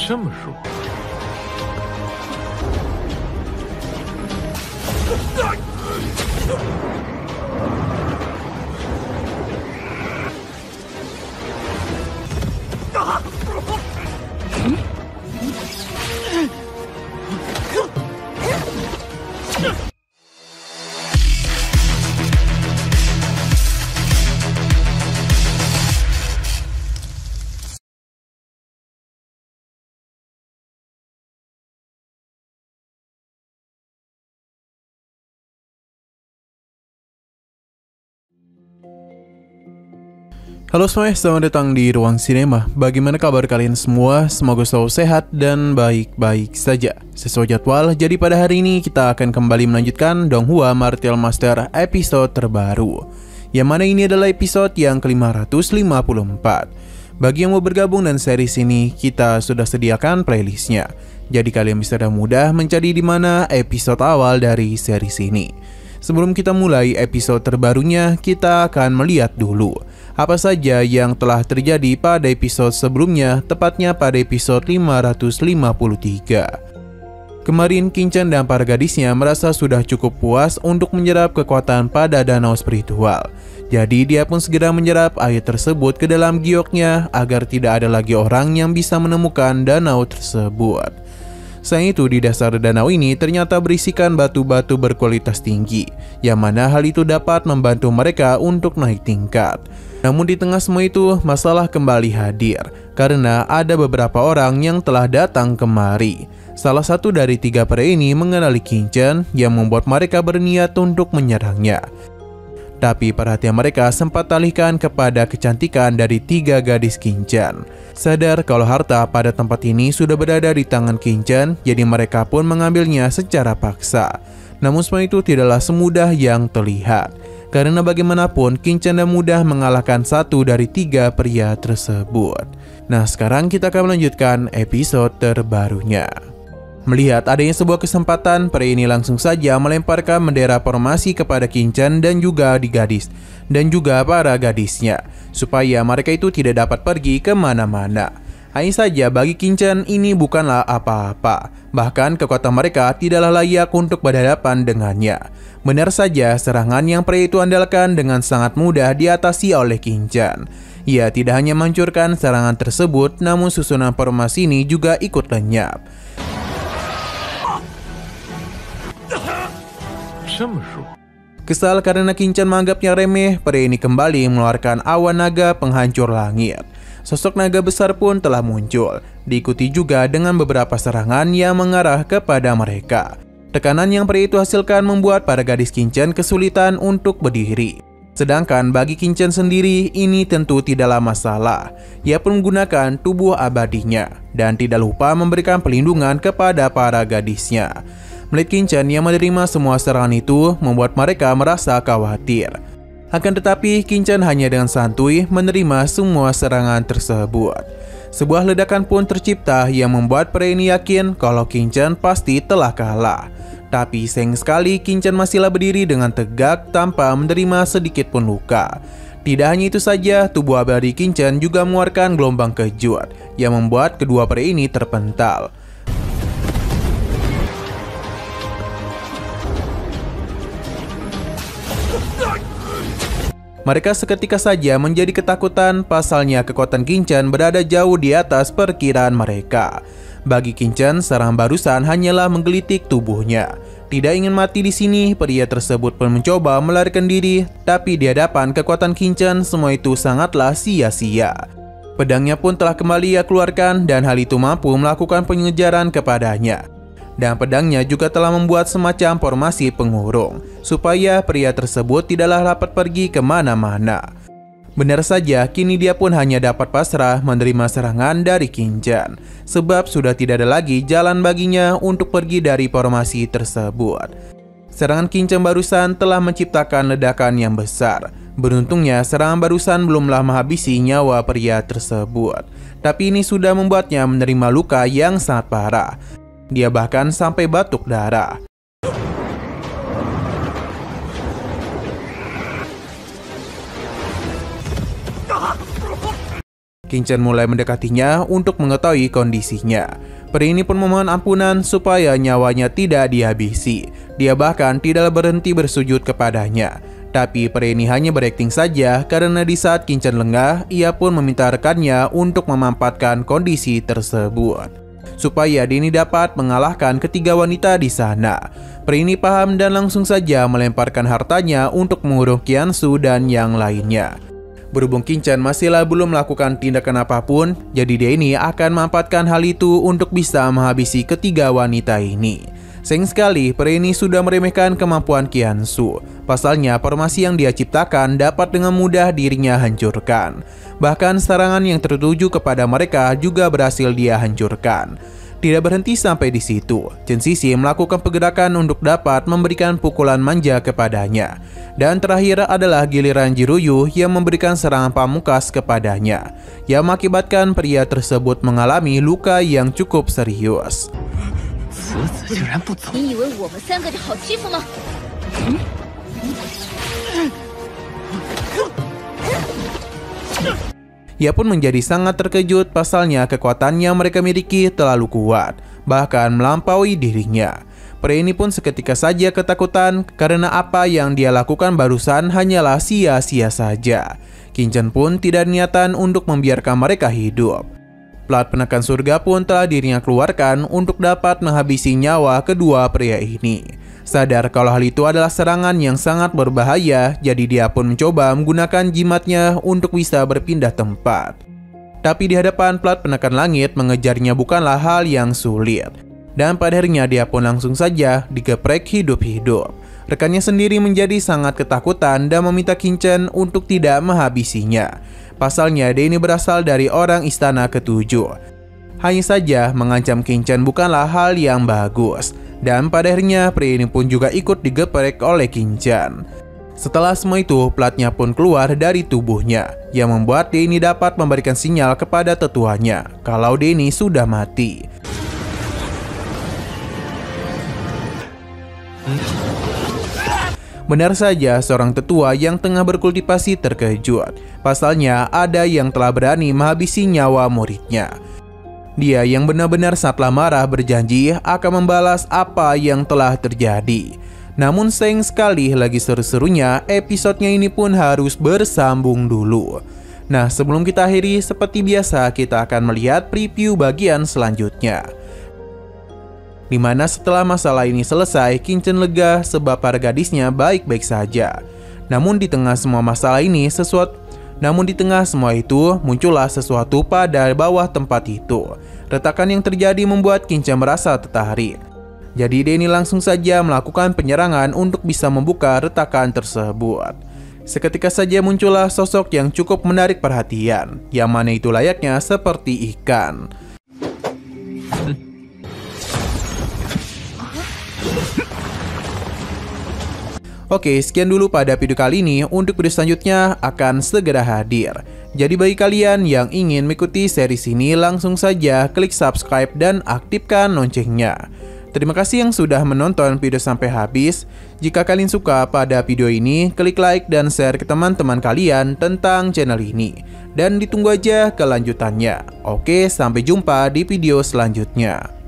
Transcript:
这么弱。Halo semuanya, selamat datang di Ruang Sinema. Bagaimana kabar kalian semua? Semoga selalu sehat dan baik-baik saja. Sesuai jadwal, jadi pada hari ini kita akan kembali melanjutkan Donghua Martial Master episode terbaru, yang mana ini adalah episode yang ke-554. Bagi yang mau bergabung dan series ini, kita sudah sediakan playlistnya. Jadi kalian bisa dengan mudah mencari di mana episode awal dari series ini. Sebelum kita mulai episode terbarunya, kita akan melihat dulu apa saja yang telah terjadi pada episode sebelumnya, tepatnya pada episode 553. Kemarin Qinchan dan para gadisnya merasa sudah cukup puas untuk menyerap kekuatan pada danau spiritual. Jadi dia pun segera menyerap air tersebut ke dalam gioknya agar tidak ada lagi orang yang bisa menemukan danau tersebut. Selain itu, di dasar danau ini ternyata berisikan batu-batu berkualitas tinggi, yang mana hal itu dapat membantu mereka untuk naik tingkat. Namun di tengah semua itu, masalah kembali hadir, karena ada beberapa orang yang telah datang kemari. Salah satu dari 3 pria ini mengenali Qinchan, yang membuat mereka berniat untuk menyerangnya. Tapi perhatian mereka sempat alihkan kepada kecantikan dari 3 gadis Qinchan. Sadar kalau harta pada tempat ini sudah berada di tangan Qinchan, jadi mereka pun mengambilnya secara paksa. Namun semua itu tidaklah semudah yang terlihat, karena bagaimanapun Qinchan dan mudah mengalahkan 1 dari 3 pria tersebut. Nah, sekarang kita akan melanjutkan episode terbarunya. Melihat adanya sebuah kesempatan, pria ini langsung saja melemparkan bendera formasi kepada Qinchan dan juga gadis, dan juga para gadisnya, supaya mereka itu tidak dapat pergi kemana-mana. Hanya saja bagi Qinchan ini bukanlah apa-apa, bahkan kekuatan mereka tidaklah layak untuk berhadapan dengannya. Benar saja, serangan yang pria itu andalkan dengan sangat mudah diatasi oleh Qinchan. Ia tidak hanya menghancurkan serangan tersebut, namun susunan formasi ini juga ikut lenyap. Kesal karena Qinchan menganggapnya remeh, pria ini kembali mengeluarkan awan naga penghancur langit. Sosok naga besar pun telah muncul, diikuti juga dengan beberapa serangan yang mengarah kepada mereka. Tekanan yang pria itu hasilkan membuat para gadis Qinchan kesulitan untuk berdiri. Sedangkan bagi Qinchan sendiri, ini tentu tidaklah masalah. Ia pun menggunakan tubuh abadinya, dan tidak lupa memberikan perlindungan kepada para gadisnya. Melihat Qinchan yang menerima semua serangan itu membuat mereka merasa khawatir. Akan tetapi Qinchan hanya dengan santuy menerima semua serangan tersebut. Sebuah ledakan pun tercipta yang membuat pria ini yakin kalau Qinchan pasti telah kalah. Tapi sayang sekali Qinchan masihlah berdiri dengan tegak tanpa menerima sedikit pun luka. Tidak hanya itu saja, tubuh abadi Qinchan juga mengeluarkan gelombang kejut yang membuat kedua pria ini terpental. Mereka seketika saja menjadi ketakutan, pasalnya kekuatan Qinchan berada jauh di atas perkiraan mereka. Bagi Qinchan, serangan barusan hanyalah menggelitik tubuhnya. Tidak ingin mati di sini, pria tersebut pun mencoba melarikan diri, tapi di hadapan kekuatan Qinchan semua itu sangatlah sia-sia. Pedangnya pun telah kembali ia keluarkan, dan hal itu mampu melakukan pengejaran kepadanya. Dan pedangnya juga telah membuat semacam formasi pengurung, supaya pria tersebut tidaklah dapat pergi kemana-mana. Benar saja, kini dia pun hanya dapat pasrah menerima serangan dari Qinchan, sebab sudah tidak ada lagi jalan baginya untuk pergi dari formasi tersebut. Serangan Qinchan barusan telah menciptakan ledakan yang besar. Beruntungnya, serangan barusan belumlah menghabisi nyawa pria tersebut, tapi ini sudah membuatnya menerima luka yang sangat parah. Dia bahkan sampai batuk darah. King-chan mulai mendekatinya untuk mengetahui kondisinya. Peri ini pun memohon ampunan supaya nyawanya tidak dihabisi. Dia bahkan tidak berhenti bersujud kepadanya. Tapi peri ini hanya berakting saja karena di saat King-chan lengah, ia pun meminta rekannya untuk memanfaatkan kondisi tersebut supaya Denny dapat mengalahkan ketiga wanita di sana. Peri ini paham dan langsung saja melemparkan hartanya untuk mengurung Kiansu dan yang lainnya. Berhubung King-chan masihlah belum melakukan tindakan apapun, jadi dia ini akan memanfaatkan hal itu untuk bisa menghabisi ketiga wanita ini. Sayang sekali, peri ini sudah meremehkan kemampuan Kiansu. Pasalnya, formasi yang dia ciptakan dapat dengan mudah dirinya hancurkan. Bahkan serangan yang tertuju kepada mereka juga berhasil dia hancurkan. Tidak berhenti sampai di situ, Chen Xixi melakukan pergerakan untuk dapat memberikan pukulan manja kepadanya. Dan terakhir adalah giliran Jiruyu yang memberikan serangan pamungkas kepadanya, yang mengakibatkan pria tersebut mengalami luka yang cukup serius. Ia pun menjadi sangat terkejut pasalnya kekuatan yang mereka miliki terlalu kuat, bahkan melampaui dirinya. Pria ini pun seketika saja ketakutan karena apa yang dia lakukan barusan hanyalah sia-sia saja. King-chan pun tidak niatan untuk membiarkan mereka hidup. Plat penekan surga pun telah dirinya keluarkan untuk dapat menghabisi nyawa kedua pria ini. Sadar kalau hal itu adalah serangan yang sangat berbahaya, jadi dia pun mencoba menggunakan jimatnya untuk bisa berpindah tempat. Tapi di hadapan plat penekan langit, mengejarnya bukanlah hal yang sulit. Dan pada akhirnya dia pun langsung saja digeprek hidup-hidup. Rekannya sendiri menjadi sangat ketakutan dan meminta King-chan untuk tidak menghabisinya. Pasalnya dia ini berasal dari orang istana ketujuh. Hanya saja mengancam King-chan bukanlah hal yang bagus. Dan pada akhirnya pria ini pun juga ikut digeprek oleh King-chan. Setelah semua itu, platnya pun keluar dari tubuhnya, yang membuat dia ini dapat memberikan sinyal kepada tetuanya kalau dia ini sudah mati. Benar saja, seorang tetua yang tengah berkultivasi terkejut. Pasalnya ada yang telah berani menghabisi nyawa muridnya. Dia yang benar-benar saatlah marah berjanji akan membalas apa yang telah terjadi. Namun sayang sekali lagi seru-serunya episodenya ini pun harus bersambung dulu. Nah, sebelum kita akhiri, seperti biasa kita akan melihat preview bagian selanjutnya. Dimana setelah masalah ini selesai, King-chan lega sebab para gadisnya baik-baik saja. Namun di tengah semua itu, muncullah sesuatu pada bawah tempat itu. Retakan yang terjadi membuat King-chan merasa tertarik. Jadi dia ini langsung saja melakukan penyerangan untuk bisa membuka retakan tersebut. Seketika saja muncullah sosok yang cukup menarik perhatian, yang mana itu layaknya seperti ikan. Oke, sekian dulu pada video kali ini. Untuk video selanjutnya akan segera hadir. Jadi bagi kalian yang ingin mengikuti series ini, langsung saja klik subscribe dan aktifkan loncengnya. Terima kasih yang sudah menonton video sampai habis. Jika kalian suka pada video ini, klik like dan share ke teman-teman kalian tentang channel ini. Dan ditunggu aja kelanjutannya. Oke, sampai jumpa di video selanjutnya.